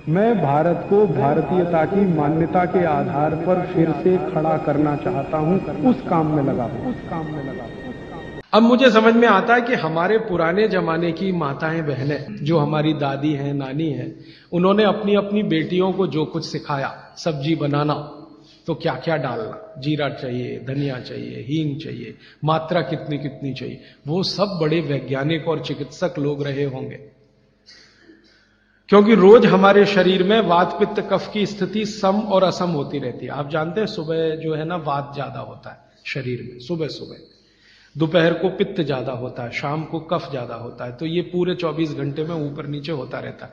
मैं भारत को भारतीयता की मान्यता के आधार पर फिर से खड़ा करना चाहता हूं, उस काम में लगा हूं। अब मुझे समझ में आता है कि हमारे पुराने जमाने की माताएं बहनें, जो हमारी दादी हैं, नानी हैं, उन्होंने अपनी अपनी बेटियों को जो कुछ सिखाया, सब्जी बनाना तो क्या क्या डालना, जीरा चाहिए, धनिया चाहिए, हींग चाहिए, मात्रा कितनी कितनी चाहिए, वो सब बड़े वैज्ञानिक और चिकित्सक लोग रहे होंगे। क्योंकि रोज हमारे शरीर में वात पित्त कफ की स्थिति सम और असम होती रहती है। आप जानते हैं सुबह जो है ना वात ज्यादा होता है शरीर में, सुबह सुबह, दोपहर को पित्त ज्यादा होता है, शाम को कफ ज्यादा होता है। तो ये पूरे 24 घंटे में ऊपर नीचे होता रहता है।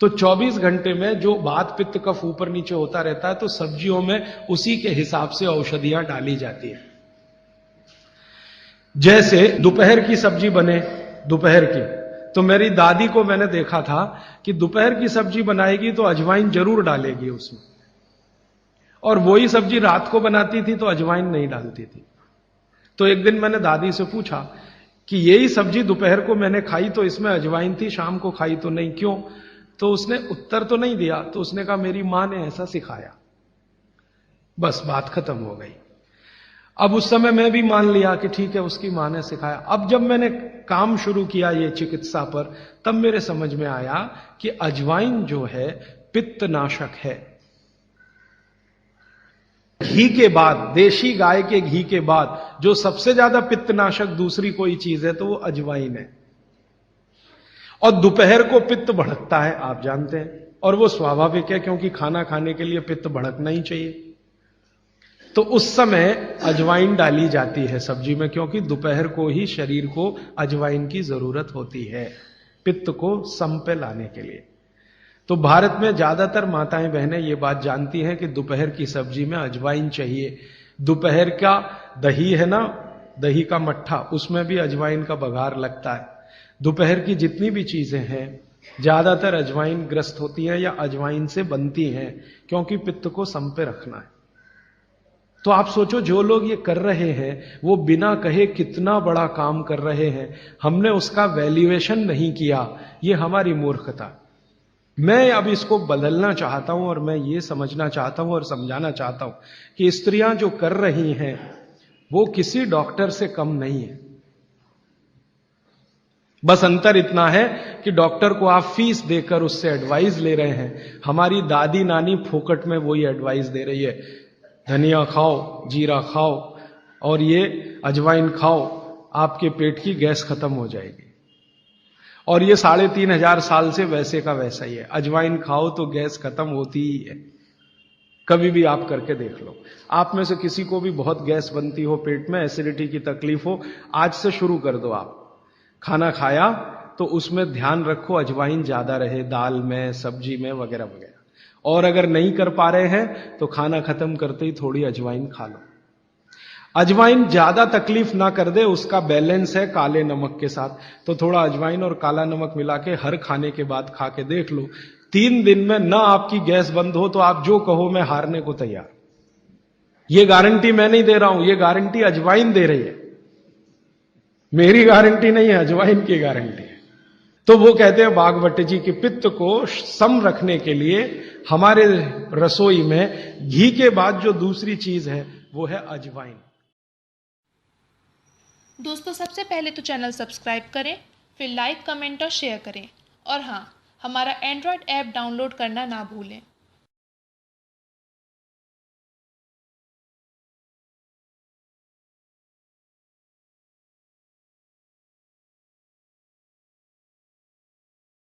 तो 24 घंटे में जो वात पित्त कफ ऊपर नीचे होता रहता है, तो सब्जियों में उसी के हिसाब से औषधियां डाली जाती है। जैसे दोपहर की सब्जी बने, दोपहर की, तो मेरी दादी को मैंने देखा था कि दोपहर की सब्जी बनाएगी तो अजवाइन जरूर डालेगी उसमें, और वही सब्जी रात को बनाती थी तो अजवाइन नहीं डालती थी। तो एक दिन मैंने दादी से पूछा कि यही सब्जी दोपहर को मैंने खाई तो इसमें अजवाइन थी, शाम को खाई तो नहीं, क्यों? तो उसने उत्तर तो नहीं दिया। तो उसने कहा मेरी मां ने ऐसा सिखाया। बस बात खत्म हो गई। अब उस समय मैं भी मान लिया कि ठीक है, उसकी मां ने सिखाया। अब जब मैंने काम शुरू किया ये चिकित्सा पर, तब मेरे समझ में आया कि अजवाइन जो है पित्तनाशक है। घी के बाद, देशी गाय के घी के बाद जो सबसे ज्यादा पित्तनाशक दूसरी कोई चीज है तो वो अजवाइन है। और दोपहर को पित्त भड़कता है, आप जानते हैं, और वो स्वाभाविक है क्योंकि खाना खाने के लिए पित्त भड़कना ही चाहिए। तो उस समय अजवाइन डाली जाती है सब्जी में, क्योंकि दोपहर को ही शरीर को अजवाइन की जरूरत होती है पित्त को सम पे लाने के लिए। तो भारत में ज्यादातर माताएं बहनें ये बात जानती हैं कि दोपहर की सब्जी में अजवाइन चाहिए। दोपहर का दही है ना, दही का मट्ठा, उसमें भी अजवाइन का बघार लगता है। दोपहर की जितनी भी चीजें हैं ज्यादातर अजवाइन ग्रस्त होती हैं या अजवाइन से बनती हैं, क्योंकि पित्त को सम पे रखना है। तो आप सोचो, जो लोग ये कर रहे हैं वो बिना कहे कितना बड़ा काम कर रहे हैं। हमने उसका वैल्यूएशन नहीं किया, ये हमारी मूर्खता। मैं अब इसको बदलना चाहता हूं और मैं ये समझना चाहता हूं और समझाना चाहता हूं कि स्त्रियां जो कर रही हैं वो किसी डॉक्टर से कम नहीं है। बस अंतर इतना है कि डॉक्टर को आप फीस देकर उससे एडवाइस ले रहे हैं। हमारी दादी नानी फोकट में वही एडवाइस दे रही है, धनिया खाओ, जीरा खाओ और ये अजवाइन खाओ, आपके पेट की गैस खत्म हो जाएगी। और ये 3500 साल से वैसे का वैसा ही है। अजवाइन खाओ तो गैस खत्म होती ही है, कभी भी आप करके देख लो। आप में से किसी को भी बहुत गैस बनती हो, पेट में एसिडिटी की तकलीफ हो, आज से शुरू कर दो। आप खाना खाया तो उसमें ध्यान रखो अजवाइन ज्यादा रहे, दाल में, सब्जी में, वगैरह वगैरह। और अगर नहीं कर पा रहे हैं तो खाना खत्म करते ही थोड़ी अजवाइन खा लो। अजवाइन ज्यादा तकलीफ ना कर दे, उसका बैलेंस है काले नमक के साथ। तो थोड़ा अजवाइन और काला नमक मिला के हर खाने के बाद खा के देख लो, 3 दिन में ना आपकी गैस बंद हो तो आप जो कहो मैं हारने को तैयार। ये गारंटी मैं नहीं दे रहा हूं, ये गारंटी अजवाइन दे रही है, मेरी गारंटी नहीं है, अजवाइन की गारंटी है। तो वो कहते हैं बागवट जी की पित्त को सम रखने के लिए हमारे रसोई में घी के बाद जो दूसरी चीज है वो है अजवाइन। दोस्तों, सबसे पहले तो चैनल सब्सक्राइब करें, फिर लाइक, कमेंट और शेयर करें। और हाँ, हमारा एंड्रॉयड ऐप डाउनलोड करना ना भूलें।